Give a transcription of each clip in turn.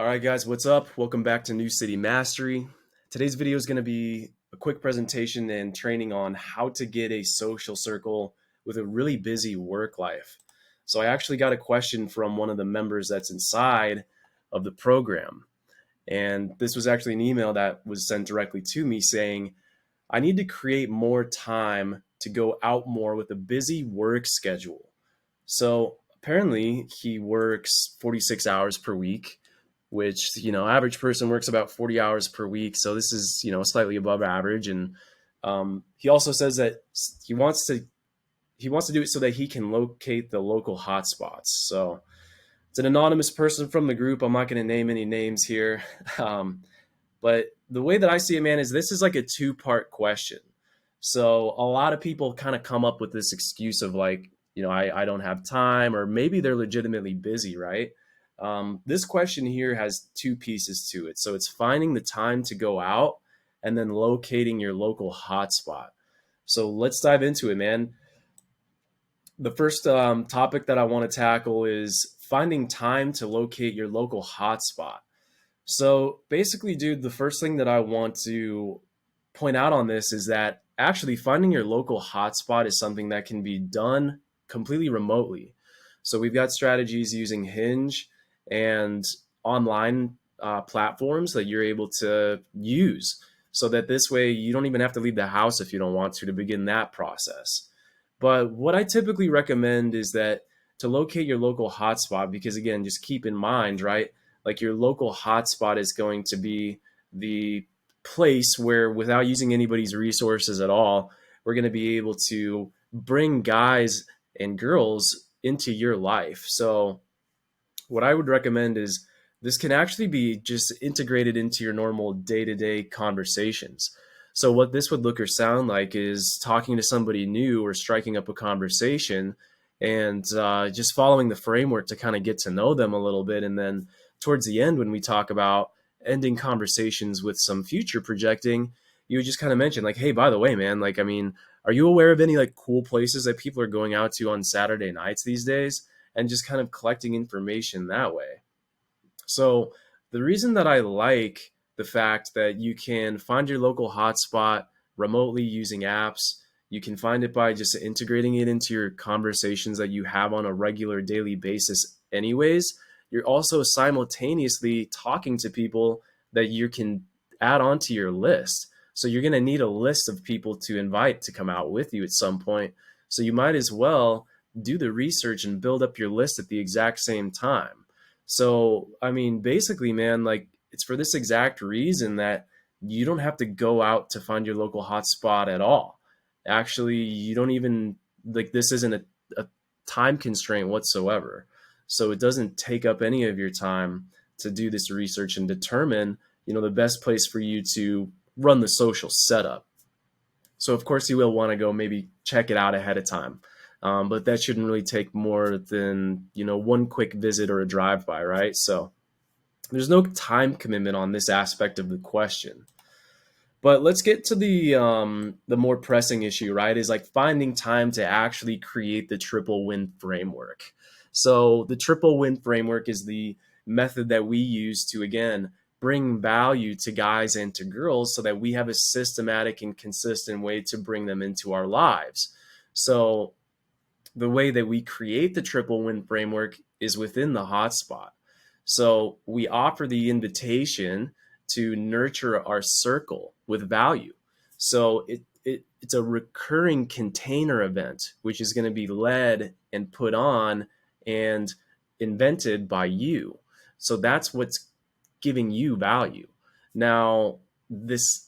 All right, guys, what's up? Welcome back to New City Mastery. Today's video is going to be a quick presentation and training on how to get a social circle with a really busy work life. So I actually got a question from one of the members that's inside of the program. And this was actually an email that was sent directly to me saying, I need to create more time to go out more with a busy work schedule. So apparently he works 46 hours per week, which, average person works about 40 hours per week. So this is, slightly above average. And he also says that he wants to do it so that he can locate the local hotspots. So it's an anonymous person from the group. I'm not going to name any names here. But the way that I see it, man, is this is like a two-part question. So a lot of people kind of come up with this excuse of like, I don't have time, or maybe they're legitimately busy, right? This question here has two pieces to it. So it's finding the time to go out and then locating your local hotspot. So let's dive into it, man. The first topic that I want to tackle is finding time to locate your local hotspot. So basically, dude, the first thing that I want to point out on this is that actually finding your local hotspot is something that can be done completely remotely. So we've got strategies using Hinge and online platforms that you're able to use so that this way you don't even have to leave the house if you don't want to begin that process. But what I typically recommend is that to locate your local hotspot, because again, just keep in mind, right? Like your local hotspot is going to be the place where, without using anybody's resources at all, we're going to be able to bring guys and girls into your life. So what I would recommend is this can actually be just integrated into your normal day-to-day conversations. So what this would look or sound like is talking to somebody new or striking up a conversation and just following the framework to kind of get to know them a little bit. And then towards the end, when we talk about ending conversations with some future projecting, you would just kind of mention like, hey, by the way, man, like, I mean, are you aware of any like cool places that people are going out to on Saturday nights these days? And just kind of collecting information that way. So the reason that I like the fact that you can find your local hotspot remotely using apps, you can find it by just integrating it into your conversations that you have on a regular daily basis anyways. You're also simultaneously talking to people that you can add onto your list. So you're going to need a list of people to invite to come out with you at some point. So you might as well do the research and build up your list at the exact same time. So, I mean, basically, man, like it's for this exact reason that you don't have to go out to find your local hotspot at all. Actually, you don't even like this isn't a time constraint whatsoever. So it doesn't take up any of your time to do this research and determine, the best place for you to run the social setup. So of course you will want to go maybe check it out ahead of time. But that shouldn't really take more than, one quick visit or a drive-by, right? So there's no time commitment on this aspect of the question. But let's get to the more pressing issue, right? Is like finding time to actually create the triple win framework. So the triple win framework is the method that we use to, again, bring value to guys and to girls so that we have a systematic and consistent way to bring them into our lives. So the way that we create the triple win framework is within the hotspot. So we offer the invitation to nurture our circle with value. So it's a recurring container event, which is going to be led and put on and invented by you. So that's what's giving you value. Now, this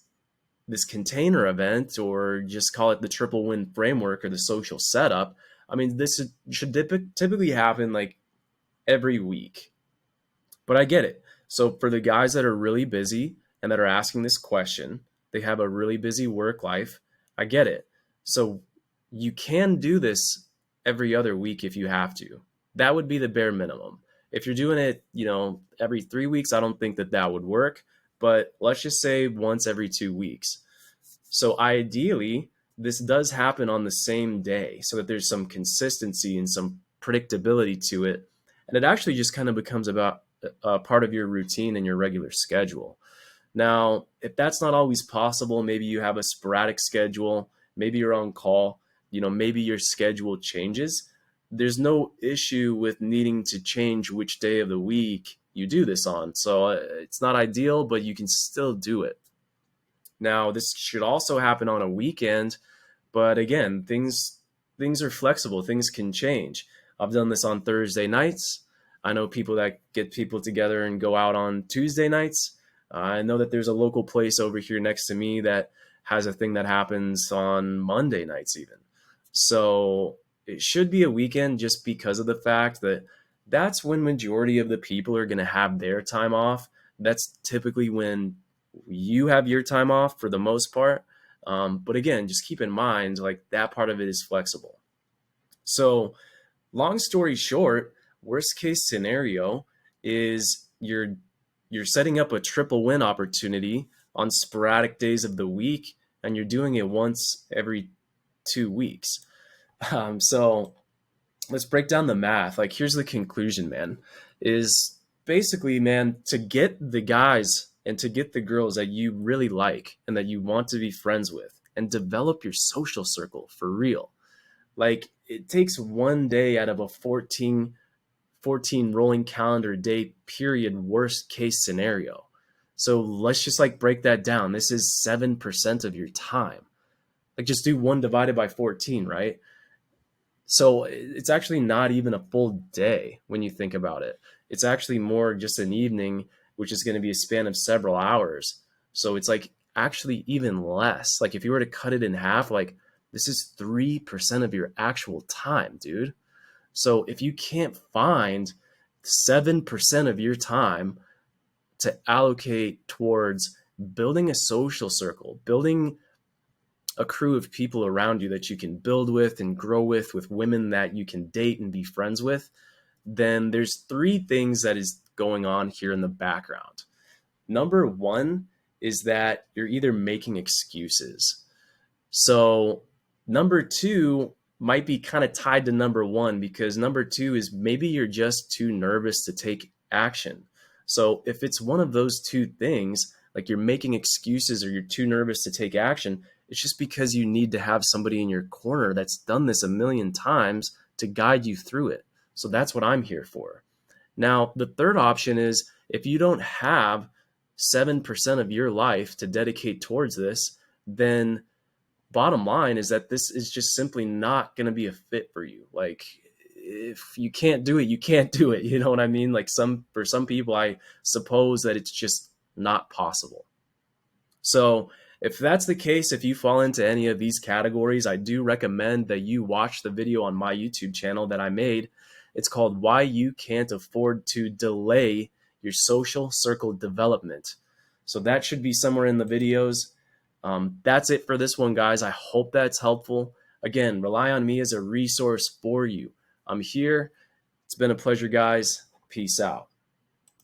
container event, or just call it the triple win framework or the social setup, I mean, this should typically happen like every week. But I get it. So for the guys that are really busy and that are asking this question, they have a really busy work life. I get it. So you can do this every other week if you have to. That would be the bare minimum. If you're doing it, every 3 weeks, I don't think that would work. But let's just say once every 2 weeks. So ideally, this does happen on the same day so that there's some consistency and some predictability to it. And it actually just kind of becomes about part of your routine and your regular schedule. Now, if that's not always possible, maybe you have a sporadic schedule, maybe you're on call, maybe your schedule changes. There's no issue with needing to change which day of the week you do this on. So it's not ideal, but you can still do it. Now, this should also happen on a weekend, but again, things are flexible. Things can change. I've done this on Thursday nights. I know people that get people together and go out on Tuesday nights. I know that there's a local place over here next to me that has a thing that happens on Monday nights even. So it should be a weekend just because of the fact that that's when majority of the people are going to have their time off. That's typically when you have your time off for the most part. But again, just keep in mind, like that part of it is flexible. So long story short, worst case scenario is you're setting up a triple win opportunity on sporadic days of the week, and you're doing it once every 2 weeks. So let's break down the math. Like, here's the conclusion, man, is basically, man, to get the guys and to get the girls that you really like and that you want to be friends with and develop your social circle for real. Like, it takes one day out of a 14 rolling calendar day period worst case scenario. So let's just like break that down. This is 7% of your time. Like, just do 1 divided by 14, right? So it's actually not even a full day when you think about it. It's actually more just an evening, which is going to be a span of several hours. So it's like actually even less. Like, if you were to cut it in half, like this is 3% of your actual time, dude. So if you can't find 7% of your time to allocate towards building a social circle, building a crew of people around you that you can build with and grow with women that you can date and be friends with, then there's 3 things that is going on here in the background. Number 1 is that you're either making excuses. So number 2 might be kind of tied to number 1, because number 2 is maybe you're just too nervous to take action. So if it's one of those 2 things, like you're making excuses or you're too nervous to take action, it's just because you need to have somebody in your corner that's done this a million times to guide you through it. So that's what I'm here for. Now, the third option is if you don't have 7% of your life to dedicate towards this, then bottom line is that this is just simply not going to be a fit for you. Like, if you can't do it, you can't do it. You know what I mean? Like, for some people, I suppose that it's just not possible. So if that's the case, if you fall into any of these categories, I do recommend that you watch the video on my YouTube channel that I made. It's called Why You Can't Afford to Delay Your Social Circle Development. So that should be somewhere in the videos. That's it for this one, guys. I hope that's helpful. Again, rely on me as a resource for you. I'm here. It's been a pleasure, guys. Peace out.